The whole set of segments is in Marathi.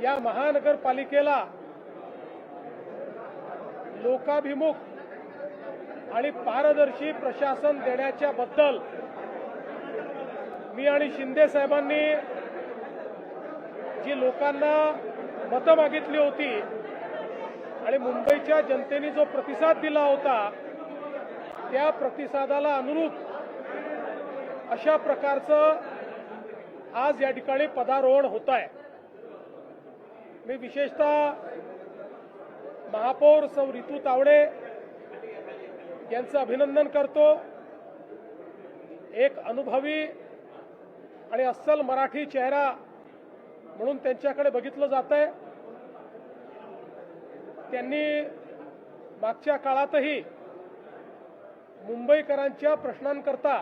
या महानगरपालिकेला लोकाभिमुख आणि पारदर्शी प्रशासन देण्याच्या बद्दल मी आणि शिंदे साहेबांनी जी लोकांना मतं मागितली होती आणि मुंबईच्या जनतेने जो प्रतिसाद दिला होता त्या प्रतिसादाला अनुरूप अशा प्रकारचं आज या ठिकाणी पदारोहण होत आहे। मी विशेषतः महापौर सौ रितू तावडे यांचं अभिनंदन करतो। एक अनुभवी आणि अस्सल मराठी चेहरा म्हणून त्यांच्याकडे बघितलं जातंय। त्यांनी मागच्या काळातही मुंबईकरांच्या प्रश्नांकरता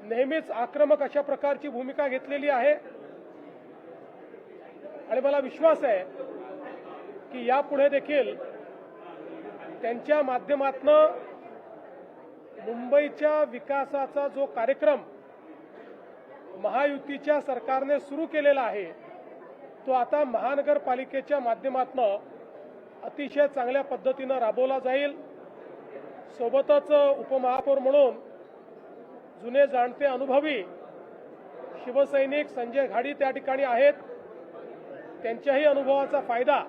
नेहमीच आक्रमक अशा प्रकारची भूमिका घेतलेली आहे आणि मला विश्वास आहे की यापुढे देखील त्यांच्या माध्यमातून मुंबईच्या विकासाचा जो कार्यक्रम महायुतीच्या सरकारने सुरू केलेला आहे तो आता महानगरपालिकेच्या माध्यमातून अतिशय चांगल्या पद्धतीने राबवला जाईल। सोबतच उपमहापौर म्हणून जुने जाणते अनुभवी शिवसैनिक संजय घाडी त्या ठिकाणी आहेत। त्यांच्याही अनुभवाचा फायदा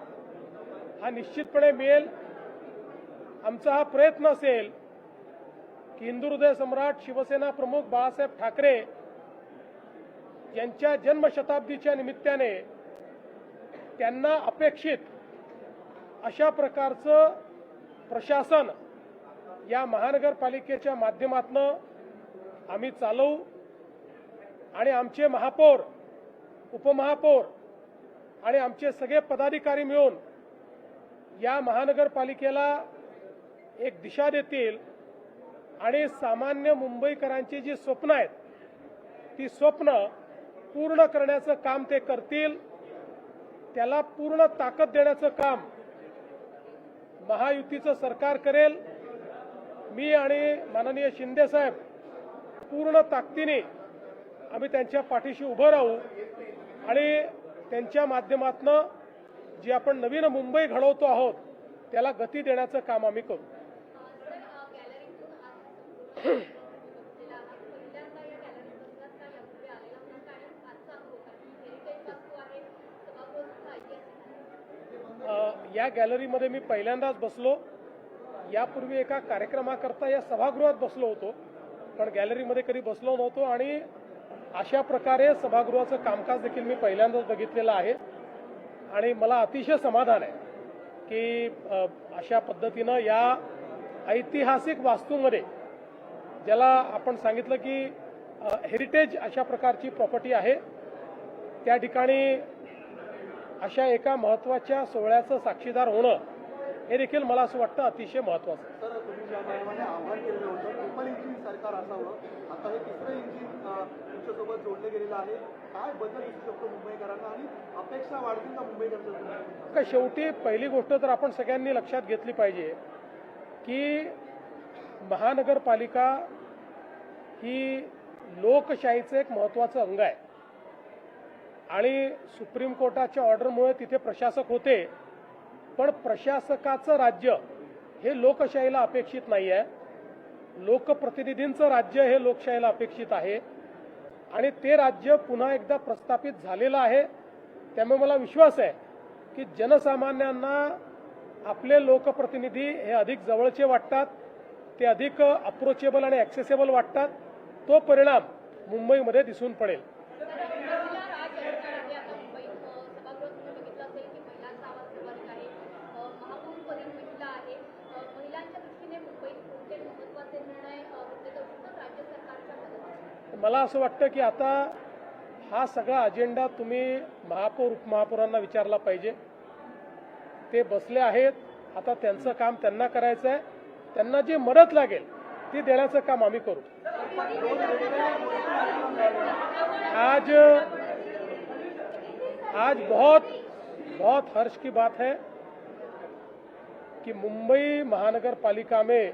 हा निश्चितपणे मिळेल। आमचा हा प्रयत्न असेल की हिंदुहृदय सम्राट शिवसेना प्रमुख बाळासाहेब ठाकरे यांच्या जन्मशताब्दीच्या निमित्ताने त्यांना अपेक्षित अशा प्रकारचं प्रशासन या महानगरपालिकेच्या माध्यमातून आम्ही चालवू आणि आमचे महापौर उपमहापौर आणि आमचे सगळे पदाधिकारी मिळून या महानगरपालिकेला एक दिशा देतील आणि सामान्य मुंबईकरांची जी स्वप्न आहेत ती स्वप्न पूर्ण करण्याचं काम ते करतील। त्याला पूर्ण ताकद देण्याचं काम महायुतीचं सरकार करेल। मी आणि माननीय शिंदे साहेब पूर्ण ताकदीने आम्ही त्यांच्या पाठीशी उभं राहू आणि त्यांच्या माध्यमातून जी आपण नवीन मुंबई घडवतो आहोत त्याला गती देण्याचं काम आम्ही करू। या गॅलरीमध्ये मी पहिल्यांदाच बसलो। यापूर्वी एका कार्यक्रमाकरता या सभागृहात बसलो होतो पण गॅलरीमध्ये कधी बसलो नव्हतो आणि अशा प्रकारे सभागृहाचं कामकाज देखील मी पहिल्यांदाच बघितलेलं आहे आणि मला अतिशय समाधान आहे की अशा पद्धतीनं या ऐतिहासिक वास्तूमध्ये ज्याला आपण सांगितलं की हेरिटेज अशा प्रकारची प्रॉपर्टी आहे त्या ठिकाणी अशा एका महत्त्वाच्या सोहळ्याचं साक्षीदार होणं हे देखील मला असं वाटतं अतिशय महत्त्वाचं आहे। सर, तुम्ही ज्या प्रमाणे आव्हान केलं होतं ट्रिपल इंजिन सरकार असावं, आता हे तिसरं इंजिन तुमच्यासोबत जोडलं गेलेलं आहे, काय बदल दिसू शकतो मुंबईकरांना आणि अपेक्षा वाढतील का मुंबईकरांच्या? का शेवटी पहिली गोष्ट तर आपण सगळ्यांनी लक्षात घेतली पाहिजे की महानगरपालिका ही लोकशाहीचं एक महत्त्वाचं अंग आहे आणि सुप्रीम कोर्टाच्या ऑर्डरमुळे तिथे प्रशासक होते पण प्रशासकाचं राज्य हे लोकशाहीला अपेक्षित नाही आहे। लोकप्रतिनिधींचं राज्य हे लोकशाहीला अपेक्षित आहे आणि ते राज्य पुन्हा एकदा प्रस्थापित झालेलं आहे। त्यामुळे मला विश्वास आहे की जनसामान्यांना आपले लोकप्रतिनिधी हे अधिक जवळचे वाटतात, ते अधिक अप्रोचेबल आणि ॲक्सेसेबल वाटतात। तो परिणाम मुंबईमध्ये दिसून पडेल। मला असं वाटतं की आता हा सगळा अजेंडा तुम्ही महापौर उपमहापौरांना विचारला पाहिजे। ते बसले आहेत, आता त्यांचं काम त्यांना करायचं आहे। त्यांना जी मदत लागेल ती देण्याचं काम आम्ही करू। आज बहुत हर्ष की बात है कि मुंबई महानगर पालिका में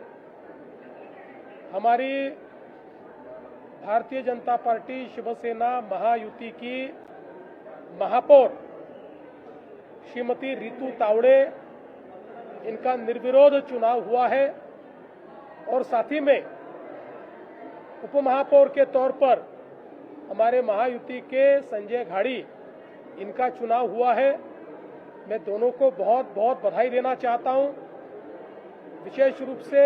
हमारी भारतीय जनता पार्टी शिवसेना महायुति की महापौर श्रीमती रीतू तावड़े, इनका निर्विरोध चुनाव हुआ है और साथ ही में उपमहापौर के तौर पर हमारे महायुति के संजय घाड़ी, इनका चुनाव हुआ है। मैं दोनों को बहुत बहुत बधाई देना चाहता हूं। विशेष रूप से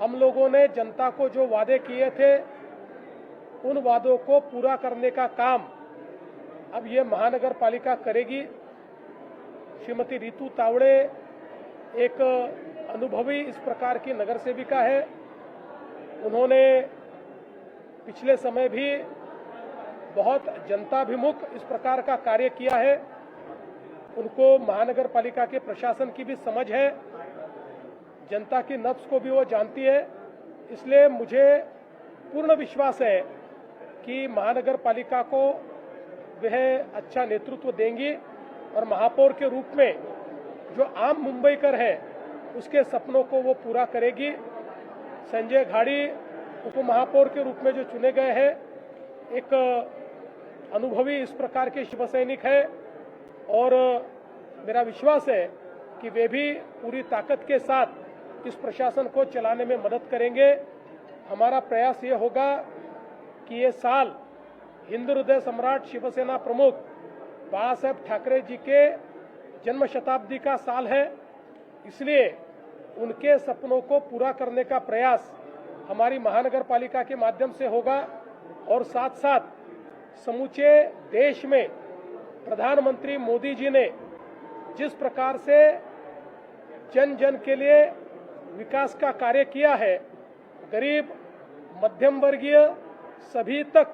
हम लोगों ने जनता को जो वादे किए थे, उन वादों को पूरा करने का काम अब ये महानगर पालिका करेगी। श्रीमती रीतू तावड़े एक अनुभवी इस प्रकार की नगर सेविका है। उन्होंने पिछले समय भी बहुत जनताभिमुख इस प्रकार का कार्य किया है। उनको महानगर पालिका के प्रशासन की भी समझ है, जनता की नब्ज को भी वो जानती है। इसलिए मुझे पूर्ण विश्वास है कि महानगर पालिका को वह अच्छा नेतृत्व देंगी और महापौर के रूप में जो आम मुंबईकर है उसके सपनों को वो पूरा करेगी। संजय घाड़ी उप महापौर के रूप में जो चुने गए हैं, एक अनुभवी इस प्रकार के शिव सैनिक है और मेरा विश्वास है कि वे भी पूरी ताकत के साथ इस प्रशासन को चलाने में मदद करेंगे। हमारा प्रयास ये होगा कि ये साल हिंदू हृदय सम्राट शिवसेना प्रमुख बाला साहेब ठाकरे जी के जन्म शताब्दी का साल है, इसलिए उनके सपनों को पूरा करने का प्रयास हमारी महानगर पालिका के माध्यम से होगा और साथ साथ समूचे देश में प्रधानमंत्री मोदी जी ने जिस प्रकार से जन जन के लिए विकास का कार्य किया है, गरीब मध्यम वर्गीय सभी तक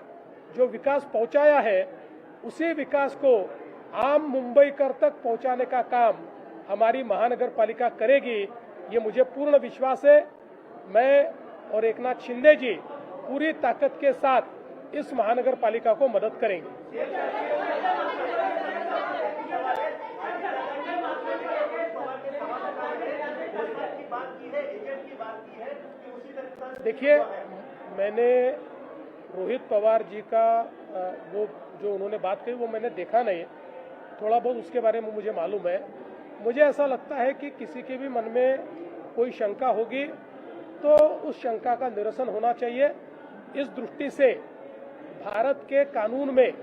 जो विकास पहुंचाया है, उसी विकास को आम मुंबईकर तक पहुंचाने का काम हमारी महानगर पालिका करेगी। ये मुझे पूर्ण विश्वास है। मैं और एकनाथ शिंदे जी पूरी ताकत के साथ इस महानगर पालिका को मदद करेंगे। देखिए, मैंने रोहित पवार जी का वो जो उन्होंने बात कही वो मैंने देखा नहीं, थोड़ा बहुत उसके बारे में मुझे मालूम है। मुझे ऐसा लगता है कि किसी के भी मन में कोई शंका होगी तो उस शंका का निरसन होना चाहिए। इस दृष्टि से भारत के कानून में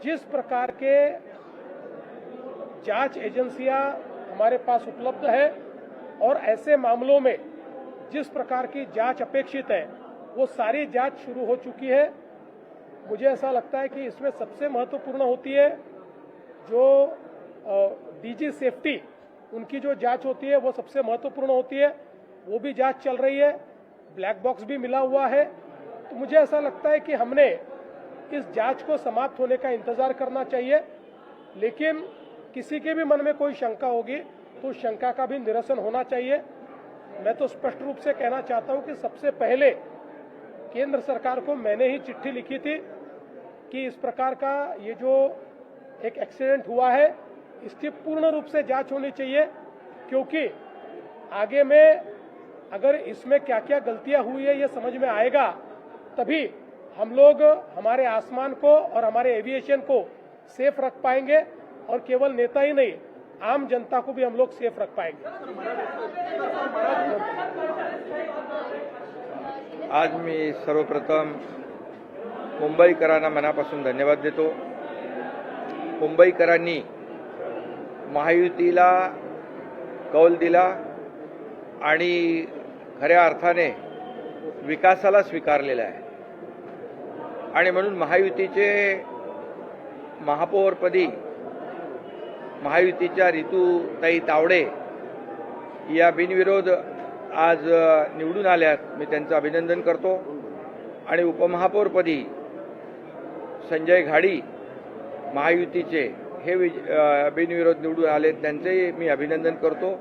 जिस प्रकार के जांच एजेंसियां हमारे पास उपलब्ध है और ऐसे मामलों में जिस प्रकार की जांच अपेक्षित है, वो सारी जांच शुरू हो चुकी है। मुझे ऐसा लगता है कि इसमें सबसे महत्वपूर्ण होती है जो डीजी सेफ्टी, उनकी जो जांच होती है वो सबसे महत्वपूर्ण होती है। वो भी जांच चल रही है, ब्लैक बॉक्स भी मिला हुआ है। तो मुझे ऐसा लगता है कि हमने इस जांच को समाप्त होने का इंतजार करना चाहिए, लेकिन किसी के भी मन में कोई शंका होगी तो उस शंका का भी निरसन होना चाहिए। मैं तो स्पष्ट रूप से कहना चाहता हूं कि सबसे पहले केंद्र सरकार को मैंने ही चिट्ठी लिखी थी कि इस प्रकार का ये जो एक एक्सीडेंट हुआ है, इसकी पूर्ण रूप से जांच होनी चाहिए, क्योंकि आगे में अगर इसमें क्या क्या गलतियां हुई है ये समझ में आएगा, तभी हम लोग हमारे आसमान को और हमारे एविएशन को सेफ रख पाएंगे और केवल नेता ही नहीं, आम जनता को भी हम लोग सेफ रख पाएंगे। आज मी सर्वप्रथम मुंबईकरांना मनापासून धन्यवाद देतो। मुंबईकरांनी महायुतीला कौल दिला आणि खऱ्या अर्थाने विकासाला स्वीकारलेला आहे आणि म्हणून महायुतीचे महापौरपदी महायुतीच्या रीतूताई तावडे या बिनविरोध आज निवडून आल्यात, मी त्यांचं अभिनंदन करतो। आणि उपमहापौरपदी संजय घाडी महायुतीचे हे बिनविरोध निवडून आले, त्यांचेही मी अभिनंदन करतो।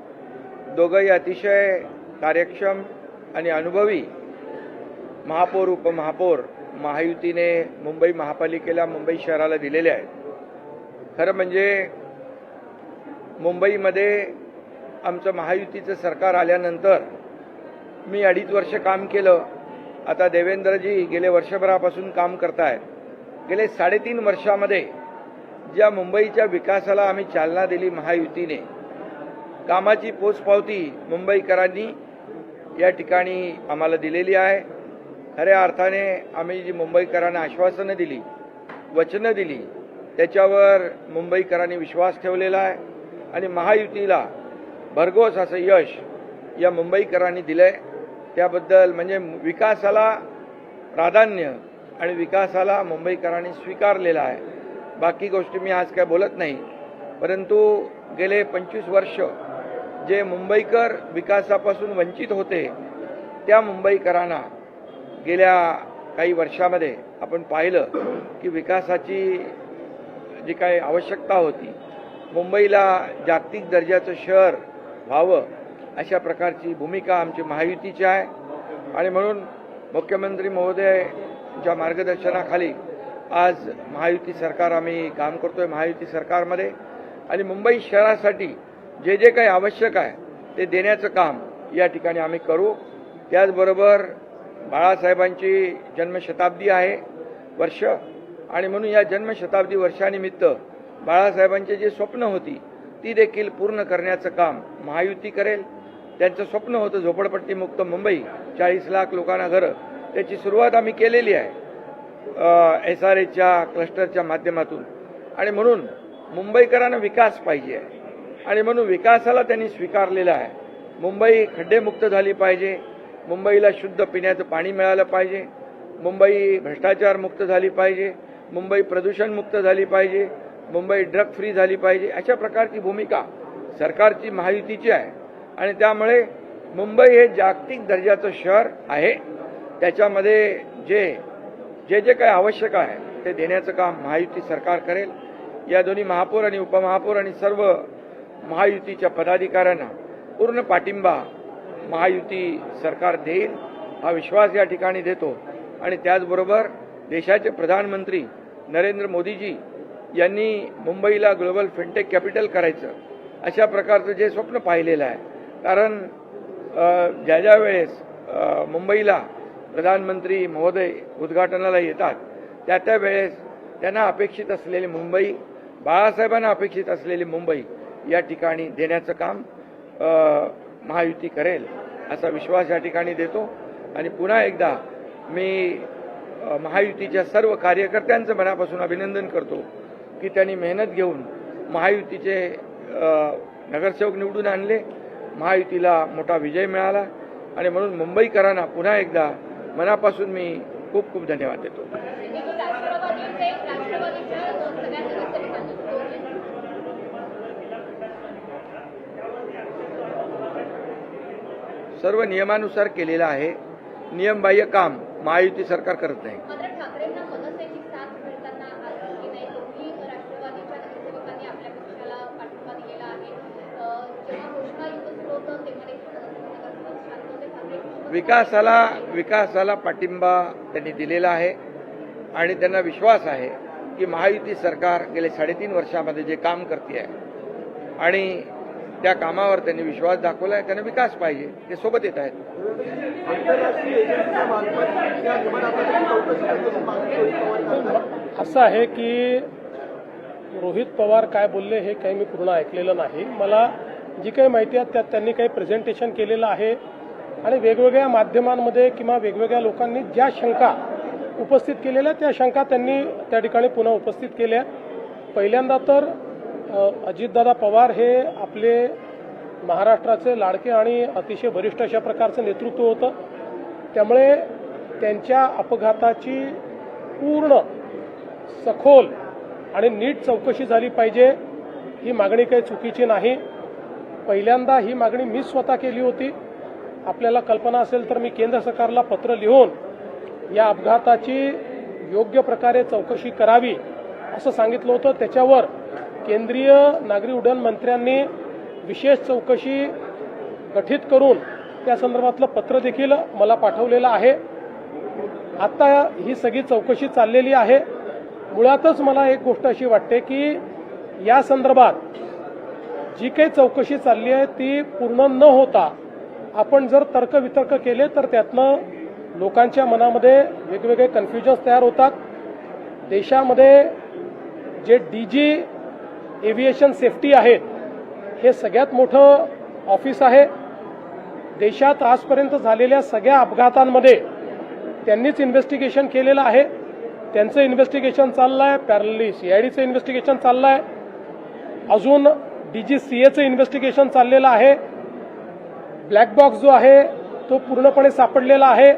दोघंही अतिशय कार्यक्षम आणि अनुभवी महापौर उपमहापौर महायुतीने मुंबई महापालिकेला, मुंबई शहराला दिलेले आहेत। खरं म्हणजे मुंबईमध्ये आमचं महायुतीचं सरकार आल्यानंतर मी 2.5 वर्ष काम केलं। आता देवेंद्रजी गेले वर्षभरापासून काम करतायत। गेले 3.5 वर्षामध्ये ज्या मुंबईच्या विकासाला आम्ही चालना दिली महायुतीने, कामाची पोचपावती मुंबईकरांनी या ठिकाणी आम्हाला दिलेली आहे. खऱ्या अर्थाने आम्ही जी मुंबईकरांना आश्वासनं दिली, वचनं दिली, त्याच्यावर मुंबईकरांनी विश्वास ठेवलेला आहे आणि महायुतीला भरघोस असं यश या मुंबईकरांनी दिलंय. त्याबद्दल म्हणजे विकासाला प्राधान्य आणि विकासाला मुंबईकरांनी स्वीकारलेला आहे. बाकी गोष्टी मी आज काय बोलत नाही, परंतु गेले 25 वर्ष जे मुंबईकर विकासापासून वंचित होते त्या मुंबईकरांना गेल्या काही वर्षामध्ये आपण पाहिलं की विकासाची जी काही आवश्यकता होती, मुंबईला जागतिक दर्जाचं शहर व्हावं अशा प्रकारची भूमिका आमची महायुतीची आहे. आणि म्हणून मुख्यमंत्री महोदयांच्या मार्गदर्शनाखाली आज महायुती सरकार आम्ही काम करतोय महायुती सरकारमध्ये. आणि मुंबई शहरासाठी जे जे काही आवश्यक आहे ते देण्याचं काम या ठिकाणी आम्ही करू. त्याचबरोबर बाळासाहेबांची जन्मशताब्दी आहे वर्ष, आणि म्हणून या जन्मशताब्दी वर्षानिमित्त बाळासाहेबांची जी स्वप्न होती ती देखील पूर्ण करण्याचं काम महायुती करेल. त्यांचं स्वप्न होतं झोपडपट्टीमुक्त मुंबई, 40 लाख लोकांना घरं. त्याची सुरुवात आम्ही केलेली आहे SRAच्या क्लस्टरच्या माध्यमातून. आणि म्हणून मुंबईकरांना विकास पाहिजे आहे आणि म्हणून विकासाला त्यांनी स्वीकारलेला आहे. मुंबई खड्डेमुक्त झाली पाहिजे, मुंबईला शुद्ध पिण्याचं पाणी मिळालं पाहिजे, मुंबई भ्रष्टाचार मुक्त झाली पाहिजे, मुंबई प्रदूषण मुक्त झाली पाहिजे, मुंबई ड्रग फ्री झाली पाहिजे. अशा प्रकारची भूमिका सरकारची महायुतीची आहे. आणि त्यामुळे मुंबई हे जागतिक दर्जाचं शहर आहे. त्याच्यामध्ये जे जे काही आवश्यक आहे ते देण्याचं काम महायुती सरकार करेल. या दोन्ही महापौर आणि उपमहापौर आणि सर्व महायुतीच्या पदाधिकाऱ्यांना पूर्ण पाठिंबा महायुती सरकार देईल हा विश्वास या ठिकाणी देतो. आणि त्याचबरोबर देशाचे प्रधानमंत्री नरेंद्र मोदीजी यांनी मुंबईला ग्लोबल फिनटेक कॅपिटल करायचं अशा प्रकारचं जे स्वप्न पाहिलेलं आहे. कारण ज्या वेळेस मुंबईला प्रधानमंत्री महोदय उद्घाटनाला येतात त्या वेळेस त्यांना अपेक्षित असलेली मुंबई, बाळासाहेबांना अपेक्षित असलेली मुंबई या ठिकाणी देण्याचं काम महायुती करेल असा विश्वास या ठिकाणी देतो. आणि पुन्हा एकदा मी महायुतीच्या सर्व कार्यकर्त्यांचं मनापासून अभिनंदन करतो की त्यांनी मेहनत घेऊन महायुतीचे नगरसेवक निवडून आणले, महायुतीला मोठा विजय मिळाला. आणि म्हणून मुंबईकरांना पुन्हा एकदा मनापासून मी खूप खूप धन्यवाद देतो. सर्व नियमानुसार केलेलं आहे. नियमबाह्य काम महायुती सरकार करत नाही. विकासाला पाठिंबा त्यांनी दिलेला आहे आणि त्यांना विश्वास आहे की महायुती सरकार गेले 3.5 वर्षामध्ये जे काम करते आहे आणि त्या कामावर त्यांनी विश्वास दाखवला आहे. त्यांना विकास पाहिजे, ते सोबत येत आहेत. असं आहे की रोहित पवार काय बोलले हे काही मी पूर्ण ऐकलेलं नाही. मला जी काही माहिती आहे त्यात त्यांनी काही प्रेझेंटेशन केलेलं आहे आणि वेगवेगळ्या माध्यमांमध्ये किंवा वेगवेगळ्या लोकांनी ज्या शंका उपस्थित केलेल्या त्या शंका त्यांनी त्या ठिकाणी पुन्हा उपस्थित केल्या. पहिल्यांदा तर अजितदादा पवार हे आपले महाराष्ट्राचे लाडके आणि अतिशय वरिष्ठ अशा प्रकारचं नेतृत्व होतं. त्यामुळे त्यांच्या अपघाताची पूर्ण सखोल आणि नीट चौकशी झाली पाहिजे, ही मागणी काही चुकीची नाही. पहिल्यांदा ही मागणी मी स्वतः केली होती. आपल्याला कल्पना असेल तर मी केंद्र सरकारला पत्र लिहून या अपघाताची योग्य प्रकारे चौकशी करावी असं सांगितलं होतं. त्याच्यावर केंद्रीय नागरी उड्डाण मंत्र्यांनी विशेष चौकशी गठीत करून त्या संदर्भातलं पत्र देखील मला पाठवलेलं आहे. आता ही सगळी चौकशी चाललेली आहे. मुळातच मला एक गोष्ट अशी वाटते की या संदर्भात जी काही चौकशी चालली आहे ती पूर्ण न होता आपण जर तर्कवितर्क केले तर त्यातनं लोकांच्या मनामध्ये वेगवेगळे कन्फ्युजन्स तयार होतात. देशामध्ये जे DG एव्हिएशन सेफ्टी आहेत, हे सगळ्यात मोठं ऑफिस आहे. देशात आजपर्यंत झालेल्या सगळ्या अपघातांमध्ये त्यांनीच इन्व्हेस्टिगेशन केलेलं आहे. त्यांचं इन्व्हेस्टिगेशन चाललं आहे, पॅरलली CIDचं इन्व्हेस्टिगेशन चाललं आहे, अजून DGCAचं इन्व्हेस्टिगेशन चाललेलं आहे. ब्लॅक बॉक्स जो आहे तो पूर्णपणे सापडलेला आहे.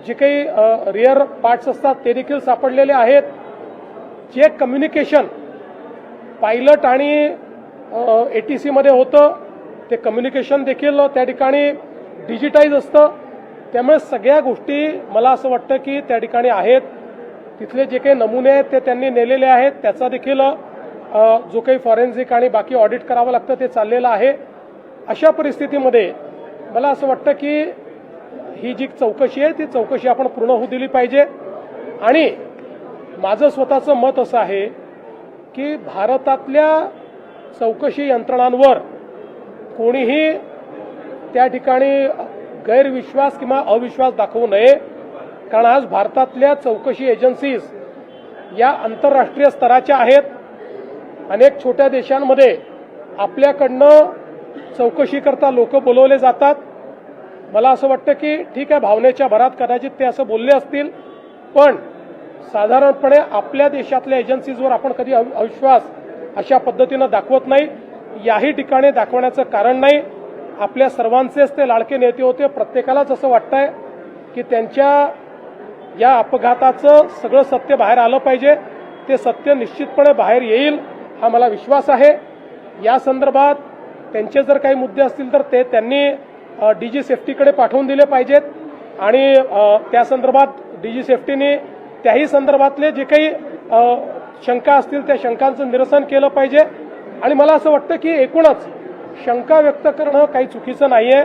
जे काही रिअर पार्ट्स असतात ते देखील सापडलेले आहेत. जे कम्युनिकेशन पायलट आणि ATC मध्ये होतं ते कम्युनिकेशन देखील त्या ठिकाणी डिजिटाईज असतं. त्यामुळे सगळ्या गोष्टी मला असं वाटतं की त्या ठिकाणी आहेत. तिथले जे काही नमुने आहेत ते त्यांनी नेलेले आहेत. त्याचा देखील जो काही फॉरेन्सिक आणि बाकी ऑडिट करावं लागतं ते चाललेलं आहे. अशा परिस्थितीमध्ये मला असं वाटतं की ही जी चौकशी आहे ती चौकशी आपण पूर्ण होऊ दिली पाहिजे. आणि माझं स्वतःचं मत असं आहे की भारतातल्या चौकशी यंत्रणांवर कोणीही त्या ठिकाणी गैरविश्वास किंवा अविश्वास दाखवू नये. कारण आज भारतातल्या चौकशी एजन्सीज या आंतरराष्ट्रीय स्तराच्या आहेत. अनेक छोट्या देशांमध्ये आपल्याकडनं चौकशी करता लोक बोलवले जातात. मला असं वाटतं की ठीक आहे, भावनेच्या भरात कदाचित ते असं बोलले असतील, पण साधारणपणे आपल्या देशातल्या एजन्सीजवर आपण कधी अविश्वास अशा पद्धतीनं दाखवत नाही. याही ठिकाणी दाखवण्याचं कारण नाही. आपल्या सर्वांचेच ते लाडके नेते होते. प्रत्येकालाच असं वाटतंय की त्यांच्या या अपघाताचं सगळं सत्य बाहेर आलं पाहिजे. ते सत्य निश्चितपणे बाहेर येईल हा मला विश्वास आहे. या संदर्भात त्यांचे जर काही मुद्दे असतील तर ते त्यांनी DG सेफ्टीकडे पाठवून दिले पाहिजेत आणि त्या संदर्भात DG सेफ्टीने त्याही संदर्भातले जे काही शंका असतील त्या शंकांचं निरसन केलं पाहिजे. आणि मला असं वाटतं की एकूणच शंका व्यक्त करणं काही चुकीचं नाहीये.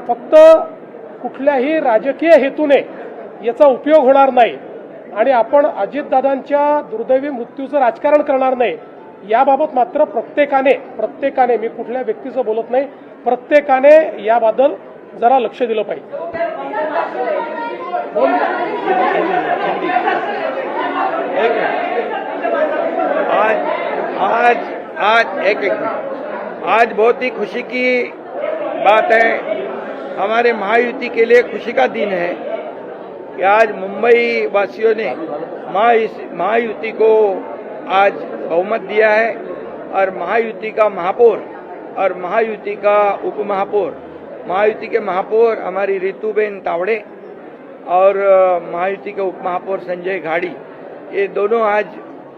फक्त कुठल्याही राजकीय हेतूने याचा उपयोग होणार नाही आणि आपण अजितदादांच्या दुर्दैवी मृत्यूचं राजकारण करणार नाही. याबाबत मात्र प्रत्येकाने मी कुठल्या व्यक्तीचं बोलत नाही, प्रत्येकाने याबद्दल जरा लक्ष दिलं पाहिजे. आज बहुत ही खुशी की बात है. हमारे महायुति के लिए खुशी का दिन है कि आज मुंबई वासियों ने महायुति को आज बहुमत दिया है और महायुति का महापौर और महायुति का उपमहापौर, महायुति के महापौर हमारी रितुबेन तावड़े और महायुति के उपमहापौर संजय घाड़ी, ये दोनों आज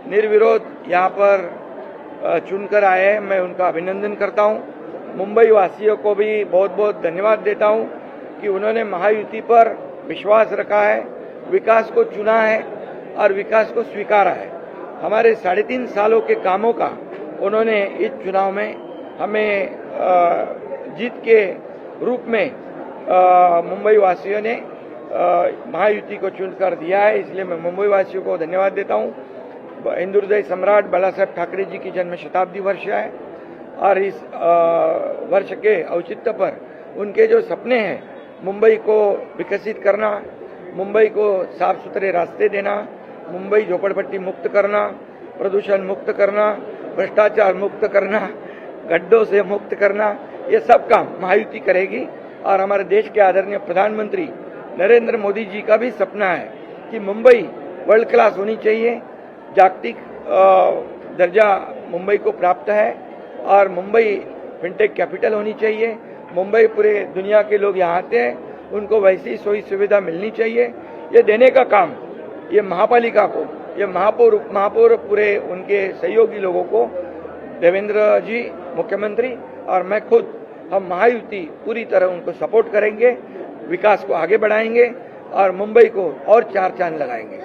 निर्विरोध यहाँ पर चुनकर आए हैं. मैं उनका अभिनंदन करता हूँ. मुंबई वासियों को भी बहुत बहुत धन्यवाद देता हूँ कि उन्होंने महायुति पर विश्वास रखा है, विकास को चुना है और विकास को स्वीकारा है. हमारे 3.5 सालों के कामों का उन्होंने इस चुनाव में हमें जीत के रूप में मुंबई वासियों ने महायुति को चुनकर दिया है. इसलिए मैं मुंबई वासियों को धन्यवाद देता हूँ. हिंदू हृदय सम्राट बाला साहेब ठाकरे जी की जन्म शताब्दी वर्ष है और इस वर्ष के औचित्य पर उनके जो सपने हैं, मुंबई को विकसित करना, मुंबई को साफ सुथरे रास्ते देना, मुंबई झोपड़पट्टी मुक्त करना, प्रदूषण मुक्त करना, भ्रष्टाचार मुक्त करना, गड्ढों से मुक्त करना, ये सब काम महायुति करेगी. और हमारे देश के आदरणीय प्रधानमंत्री नरेंद्र मोदी जी का भी सपना है कि मुंबई वर्ल्ड क्लास होनी चाहिए. जागतिक दर्जा मुंबई को प्राप्त है और मुंबई फिनटेक कैपिटल होनी चाहिए. मुंबई पूरे दुनिया के लोग यहाँ आते हैं, उनको वैसी सुविधा मिलनी चाहिए. ये देने का काम ये महापालिका को, ये महापौर उपमहापौर पूरे उनके सहयोगी लोगों को, देवेंद्र जी मुख्यमंत्री और मैं खुद, हम महायुति पूरी तरह उनको सपोर्ट करेंगे, विकास को आगे बढ़ाएंगे और मुंबई को और 4 चांद लगाएंगे.